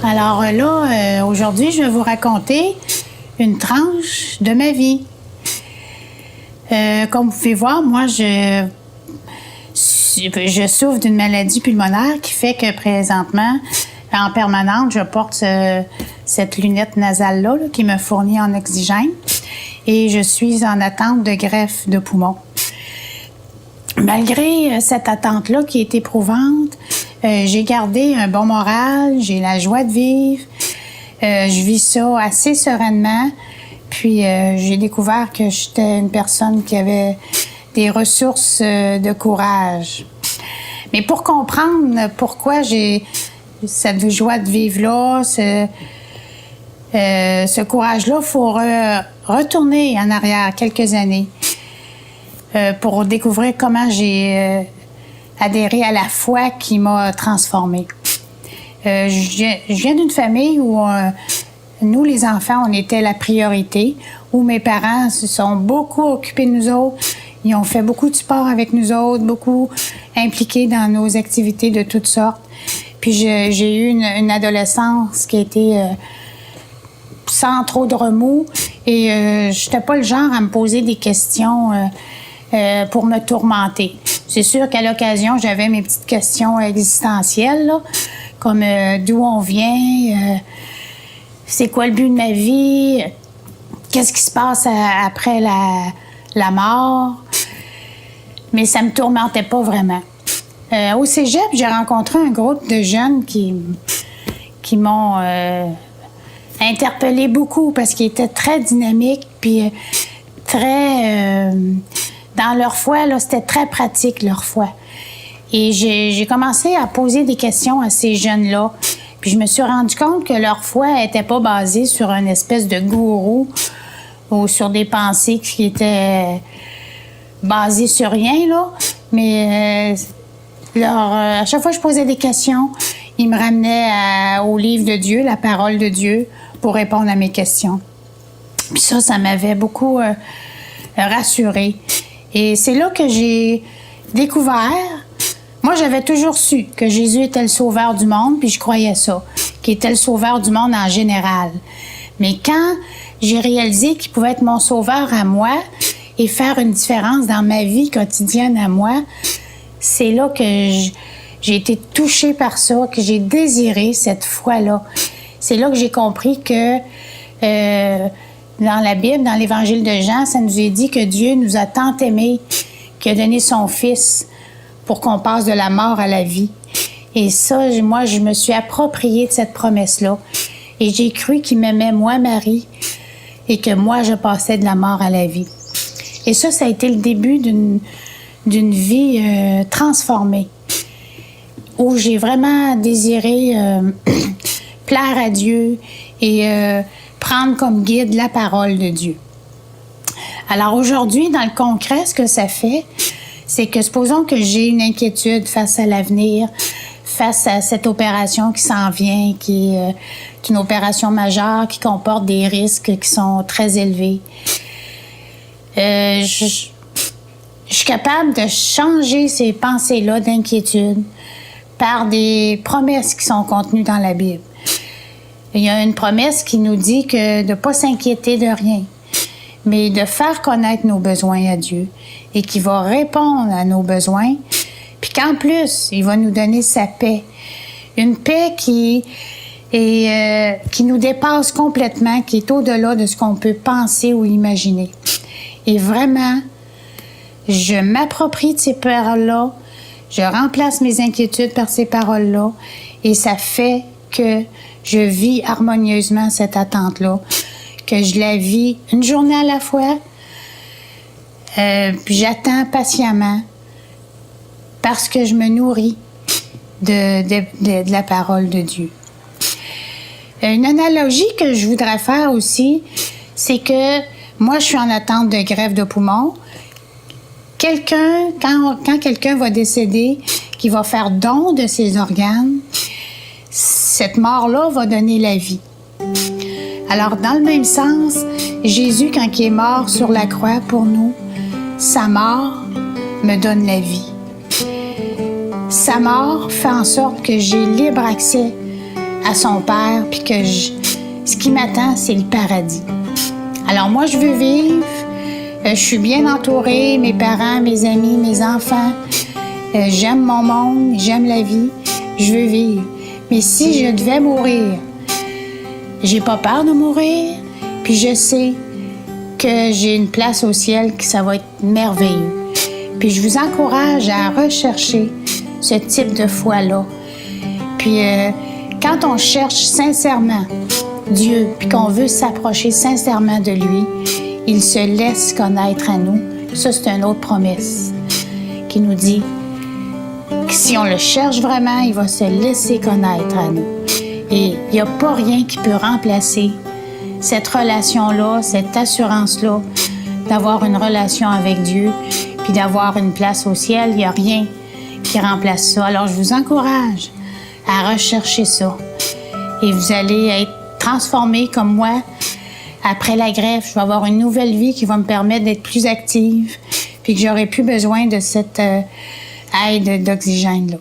Alors là, aujourd'hui, je vais vous raconter une tranche de ma vie. Comme vous pouvez voir, moi, je souffre d'une maladie pulmonaire qui fait que présentement, en permanence, je porte cette lunette nasale-là qui me fournit en oxygène et je suis en attente de greffe de poumon. Malgré cette attente-là qui est éprouvante, j'ai gardé un bon moral, j'ai la joie de vivre, je vis ça assez sereinement, puis j'ai découvert que j'étais une personne qui avait des ressources de courage. Mais pour comprendre pourquoi j'ai cette joie de vivre-là, ce courage-là, il faut retourner en arrière quelques années pour découvrir comment j'ai adhéré à la foi qui m'a transformée. Je viens d'une famille où nous, les enfants, on était la priorité, où mes parents se sont beaucoup occupés de nous autres. Ils ont fait beaucoup de sport avec nous autres, beaucoup impliqués dans nos activités de toutes sortes. Puis j'ai eu une adolescence qui a été sans trop de remous et je n'étais pas le genre à me poser des questions pour me tourmenter. C'est sûr qu'à l'occasion, j'avais mes petites questions existentielles, là, comme d'où on vient, c'est quoi le but de ma vie, qu'est-ce qui se passe après la mort. Mais ça ne me tourmentait pas vraiment. Au cégep, j'ai rencontré un groupe de jeunes qui m'ont interpellée beaucoup parce qu'ils étaient très dynamiques puis très... dans leur foi, là, c'était très pratique, leur foi. Et j'ai commencé à poser des questions à ces jeunes-là. Puis je me suis rendu compte que leur foi n'était pas basée sur une espèce de gourou ou sur des pensées qui étaient basées sur rien, là. Mais à chaque fois que je posais des questions, ils me ramenaient au livre de Dieu, la parole de Dieu, pour répondre à mes questions. Puis ça m'avait beaucoup rassurée. Et c'est là que j'ai découvert. Moi, j'avais toujours su que Jésus était le sauveur du monde, puis je croyais ça, qu'il était le sauveur du monde en général. Mais quand j'ai réalisé qu'il pouvait être mon sauveur à moi et faire une différence dans ma vie quotidienne à moi, c'est là que j'ai été touchée par ça, que j'ai désiré cette foi-là. C'est là que j'ai compris que dans la Bible, dans l'Évangile de Jean, ça nous est dit que Dieu nous a tant aimés qu'il a donné son Fils pour qu'on passe de la mort à la vie. Et ça, moi, je me suis appropriée de cette promesse-là. Et j'ai cru qu'il m'aimait, moi, Marie, et que moi, je passais de la mort à la vie. Et ça a été le début d'une vie transformée, où j'ai vraiment désiré plaire à Dieu et prendre comme guide la parole de Dieu. Alors aujourd'hui, dans le concret, ce que ça fait, c'est que supposons que j'ai une inquiétude face à l'avenir, face à cette opération qui s'en vient, qui est une opération majeure, qui comporte des risques qui sont très élevés. Je suis capable de changer ces pensées-là d'inquiétude par des promesses qui sont contenues dans la Bible. Il y a une promesse qui nous dit que de ne pas s'inquiéter de rien, mais de faire connaître nos besoins à Dieu et qui va répondre à nos besoins, puis qu'en plus, il va nous donner sa paix. Une paix qui nous dépasse complètement, qui est au-delà de ce qu'on peut penser ou imaginer. Et vraiment, je m'approprie de ces paroles-là, je remplace mes inquiétudes par ces paroles-là, et ça fait que je vis harmonieusement cette attente-là, que je la vis une journée à la fois, puis j'attends patiemment parce que je me nourris de la parole de Dieu. Une analogie que je voudrais faire aussi, c'est que moi, je suis en attente de greffe de poumon. Quand quelqu'un va décéder, qui va faire don de ses organes, cette mort-là va donner la vie. Alors, dans le même sens, Jésus, quand il est mort sur la croix pour nous, sa mort me donne la vie. Sa mort fait en sorte que j'ai libre accès à son Père, puis que ce qui m'attend, c'est le paradis. Alors moi, je veux vivre. Je suis bien entourée, mes parents, mes amis, mes enfants. J'aime mon monde, j'aime la vie. Je veux vivre. Mais si je devais mourir, j'ai pas peur de mourir, puis je sais que j'ai une place au ciel, que ça va être merveilleux. Puis je vous encourage à rechercher ce type de foi-là. Puis quand on cherche sincèrement Dieu, puis qu'on veut s'approcher sincèrement de lui, il se laisse connaître à nous. Ça, c'est une autre promesse qui nous dit que si on le cherche vraiment, il va se laisser connaître à nous. Et il n'y a pas rien qui peut remplacer cette relation-là, cette assurance-là, d'avoir une relation avec Dieu, puis d'avoir une place au ciel. Il n'y a rien qui remplace ça. Alors, je vous encourage à rechercher ça. Et vous allez être transformés comme moi. Après la greffe, je vais avoir une nouvelle vie qui va me permettre d'être plus active, puis que j'aurai plus besoin de cette aide d'oxygène-là.